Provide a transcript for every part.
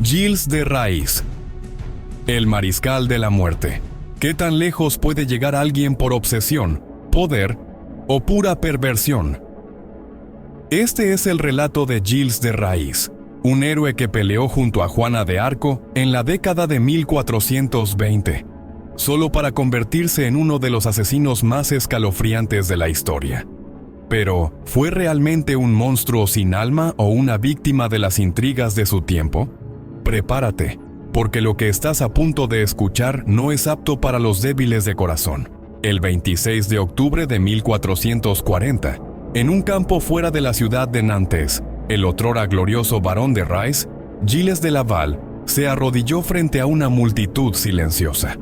Gilles de Rais, el mariscal de la muerte. ¿Qué tan lejos puede llegar alguien por obsesión, poder o pura perversión? Este es el relato de Gilles de Rais, un héroe que peleó junto a Juana de Arco en la década de 1420, solo para convertirse en uno de los asesinos más escalofriantes de la historia. Pero, ¿fue realmente un monstruo sin alma o una víctima de las intrigas de su tiempo? Prepárate, porque lo que estás a punto de escuchar no es apto para los débiles de corazón. El 26 de octubre de 1440, en un campo fuera de la ciudad de Nantes, el otrora glorioso barón de Rais, Gilles de Laval, se arrodilló frente a una multitud silenciosa.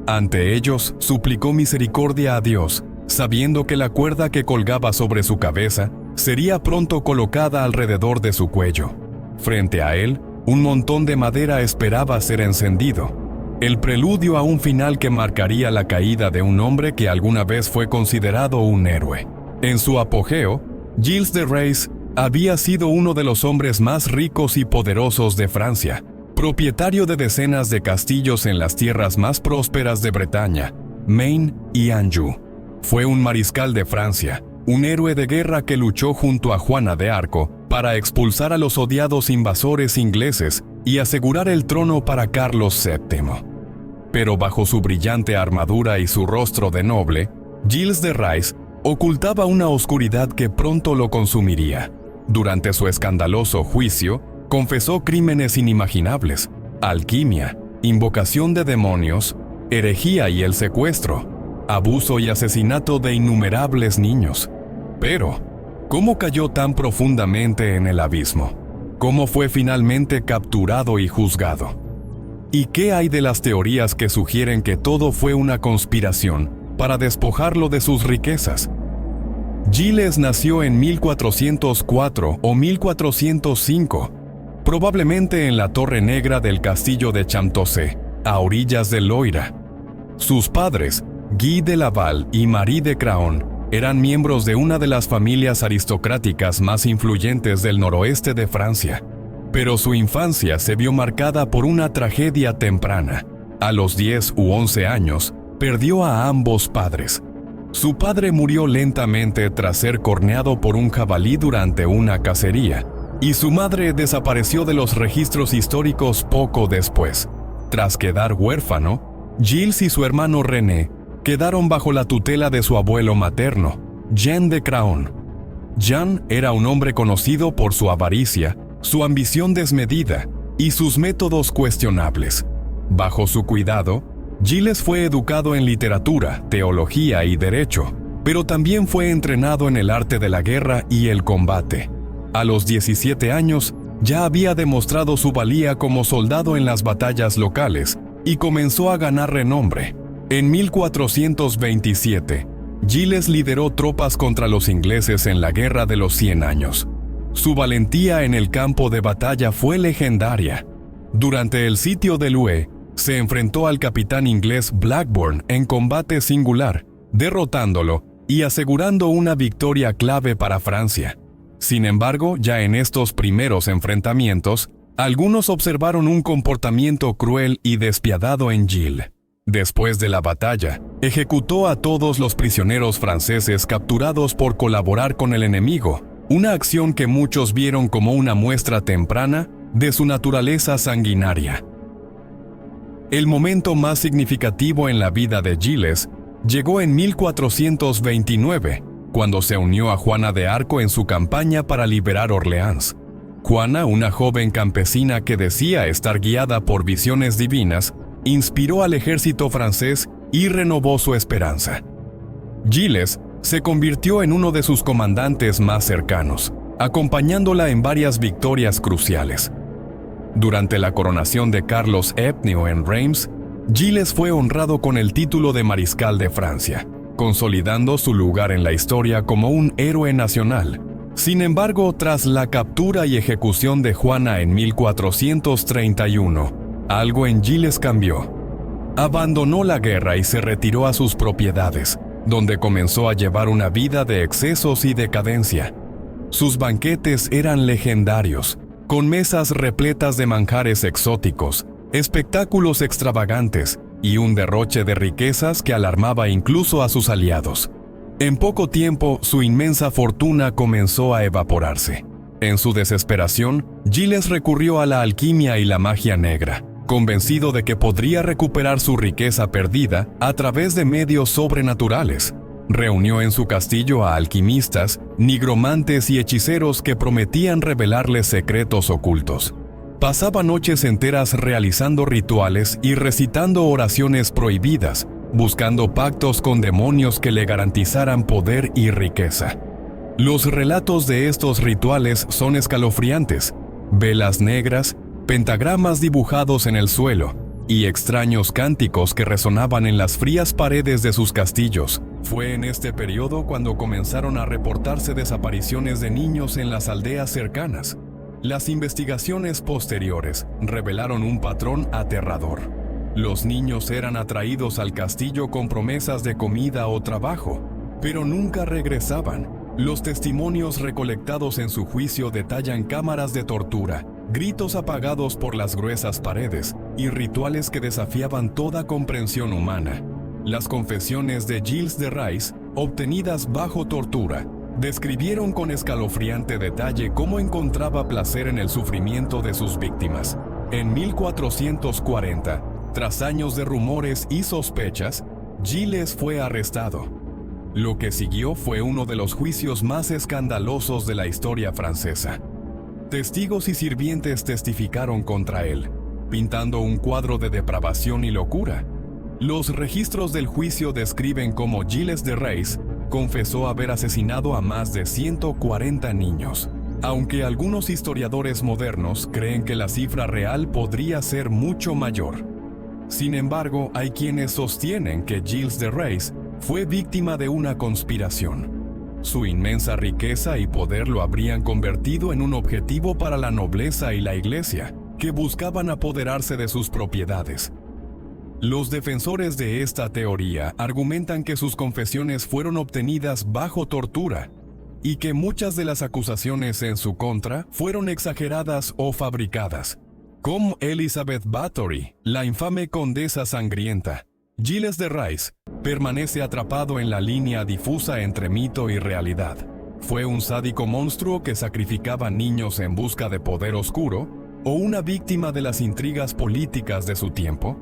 Ante ellos, suplicó misericordia a Dios, sabiendo que la cuerda que colgaba sobre su cabeza sería pronto colocada alrededor de su cuello. Frente a él, un montón de madera esperaba ser encendido, el preludio a un final que marcaría la caída de un hombre que alguna vez fue considerado un héroe. En su apogeo, Gilles de Rais había sido uno de los hombres más ricos y poderosos de Francia, propietario de decenas de castillos en las tierras más prósperas de Bretaña, Maine y Anjou. Fue un mariscal de Francia, un héroe de guerra que luchó junto a Juana de Arco para expulsar a los odiados invasores ingleses y asegurar el trono para Carlos VII. Pero bajo su brillante armadura y su rostro de noble, Gilles de Rais ocultaba una oscuridad que pronto lo consumiría. Durante su escandaloso juicio, confesó crímenes inimaginables: alquimia, invocación de demonios, herejía y el secuestro, abuso y asesinato de innumerables niños. Pero, ¿cómo cayó tan profundamente en el abismo? ¿Cómo fue finalmente capturado y juzgado? ¿Y qué hay de las teorías que sugieren que todo fue una conspiración para despojarlo de sus riquezas? Gilles nació en 1404 o 1405, probablemente en la Torre Negra del castillo de Champtocé, a orillas del Loira. Sus padres, Guy de Laval y Marie de Craon, eran miembros de una de las familias aristocráticas más influyentes del noroeste de Francia. Pero su infancia se vio marcada por una tragedia temprana. A los 10 u 11 años, perdió a ambos padres. Su padre murió lentamente tras ser corneado por un jabalí durante una cacería, y su madre desapareció de los registros históricos poco después. Tras quedar huérfano, Gilles y su hermano René quedaron bajo la tutela de su abuelo materno, Jean de Craon. Jean era un hombre conocido por su avaricia, su ambición desmedida y sus métodos cuestionables. Bajo su cuidado, Gilles fue educado en literatura, teología y derecho, pero también fue entrenado en el arte de la guerra y el combate. A los 17 años, ya había demostrado su valía como soldado en las batallas locales y comenzó a ganar renombre. En 1427, Gilles lideró tropas contra los ingleses en la Guerra de los 100 Años. Su valentía en el campo de batalla fue legendaria. Durante el sitio de Lue, se enfrentó al capitán inglés Blackburn en combate singular, derrotándolo y asegurando una victoria clave para Francia. Sin embargo, ya en estos primeros enfrentamientos, algunos observaron un comportamiento cruel y despiadado en Gilles. Después de la batalla, ejecutó a todos los prisioneros franceses capturados por colaborar con el enemigo, una acción que muchos vieron como una muestra temprana de su naturaleza sanguinaria. El momento más significativo en la vida de Gilles llegó en 1429, cuando se unió a Juana de Arco en su campaña para liberar Orleans. Juana, una joven campesina que decía estar guiada por visiones divinas, inspiró al ejército francés y renovó su esperanza. Gilles se convirtió en uno de sus comandantes más cercanos, acompañándola en varias victorias cruciales. Durante la coronación de Carlos VII en Reims, Gilles fue honrado con el título de Mariscal de Francia, consolidando su lugar en la historia como un héroe nacional. Sin embargo, tras la captura y ejecución de Juana en 1431, algo en Gilles cambió. Abandonó la guerra y se retiró a sus propiedades, donde comenzó a llevar una vida de excesos y decadencia. Sus banquetes eran legendarios, con mesas repletas de manjares exóticos, espectáculos extravagantes y un derroche de riquezas que alarmaba incluso a sus aliados. En poco tiempo, su inmensa fortuna comenzó a evaporarse. En su desesperación, Gilles recurrió a la alquimia y la magia negra, convencido de que podría recuperar su riqueza perdida a través de medios sobrenaturales. Reunió en su castillo a alquimistas, nigromantes y hechiceros que prometían revelarle secretos ocultos. Pasaba noches enteras realizando rituales y recitando oraciones prohibidas, buscando pactos con demonios que le garantizaran poder y riqueza. Los relatos de estos rituales son escalofriantes: velas negras, pentagramas dibujados en el suelo y extraños cánticos que resonaban en las frías paredes de sus castillos. Fue en este periodo cuando comenzaron a reportarse desapariciones de niños en las aldeas cercanas. Las investigaciones posteriores revelaron un patrón aterrador. Los niños eran atraídos al castillo con promesas de comida o trabajo, pero nunca regresaban. Los testimonios recolectados en su juicio detallan cámaras de tortura, gritos apagados por las gruesas paredes y rituales que desafiaban toda comprensión humana. Las confesiones de Gilles de Rais, obtenidas bajo tortura, describieron con escalofriante detalle cómo encontraba placer en el sufrimiento de sus víctimas. En 1440, tras años de rumores y sospechas, Gilles fue arrestado. Lo que siguió fue uno de los juicios más escandalosos de la historia francesa. Testigos y sirvientes testificaron contra él, pintando un cuadro de depravación y locura. Los registros del juicio describen cómo Gilles de Rais confesó haber asesinado a más de 140 niños, aunque algunos historiadores modernos creen que la cifra real podría ser mucho mayor. Sin embargo, hay quienes sostienen que Gilles de Rais fue víctima de una conspiración. Su inmensa riqueza y poder lo habrían convertido en un objetivo para la nobleza y la iglesia, que buscaban apoderarse de sus propiedades. Los defensores de esta teoría argumentan que sus confesiones fueron obtenidas bajo tortura y que muchas de las acusaciones en su contra fueron exageradas o fabricadas. Como Elizabeth Bathory, la infame condesa sangrienta, Gilles de Rais permanece atrapado en la línea difusa entre mito y realidad. ¿Fue un sádico monstruo que sacrificaba niños en busca de poder oscuro o una víctima de las intrigas políticas de su tiempo?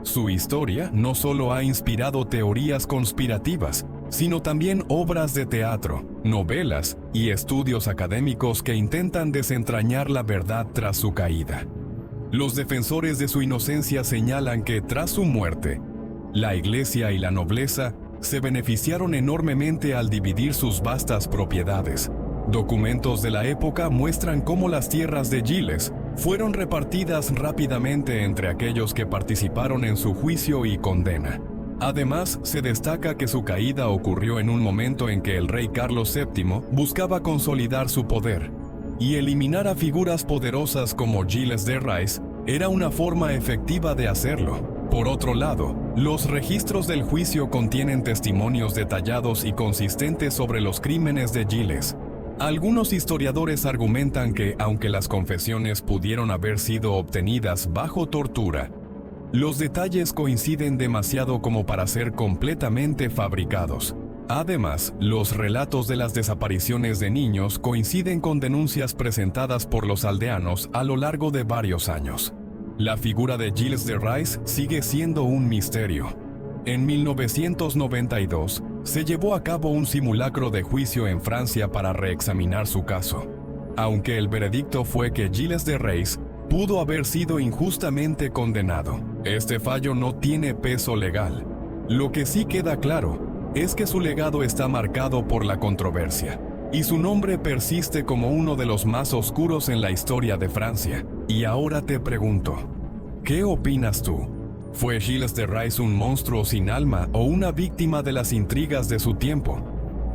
Su historia no solo ha inspirado teorías conspirativas, sino también obras de teatro, novelas y estudios académicos que intentan desentrañar la verdad tras su caída. Los defensores de su inocencia señalan que tras su muerte, la iglesia y la nobleza se beneficiaron enormemente al dividir sus vastas propiedades. Documentos de la época muestran cómo las tierras de Gilles fueron repartidas rápidamente entre aquellos que participaron en su juicio y condena. Además, se destaca que su caída ocurrió en un momento en que el rey Carlos VII buscaba consolidar su poder, y eliminar a figuras poderosas como Gilles de Rais era una forma efectiva de hacerlo. Por otro lado, los registros del juicio contienen testimonios detallados y consistentes sobre los crímenes de Gilles. Algunos historiadores argumentan que, aunque las confesiones pudieron haber sido obtenidas bajo tortura, los detalles coinciden demasiado como para ser completamente fabricados. Además, los relatos de las desapariciones de niños coinciden con denuncias presentadas por los aldeanos a lo largo de varios años. La figura de Gilles de Rais sigue siendo un misterio. En 1992, se llevó a cabo un simulacro de juicio en Francia para reexaminar su caso. Aunque el veredicto fue que Gilles de Rais pudo haber sido injustamente condenado, este fallo no tiene peso legal. Lo que sí queda claro es que su legado está marcado por la controversia, y su nombre persiste como uno de los más oscuros en la historia de Francia. Y ahora te pregunto, ¿qué opinas tú? ¿Fue Gilles de Rais un monstruo sin alma o una víctima de las intrigas de su tiempo?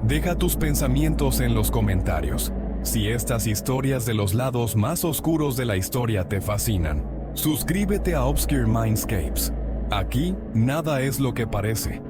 Deja tus pensamientos en los comentarios. Si estas historias de los lados más oscuros de la historia te fascinan, suscríbete a Obscure Mindscapes. Aquí, nada es lo que parece.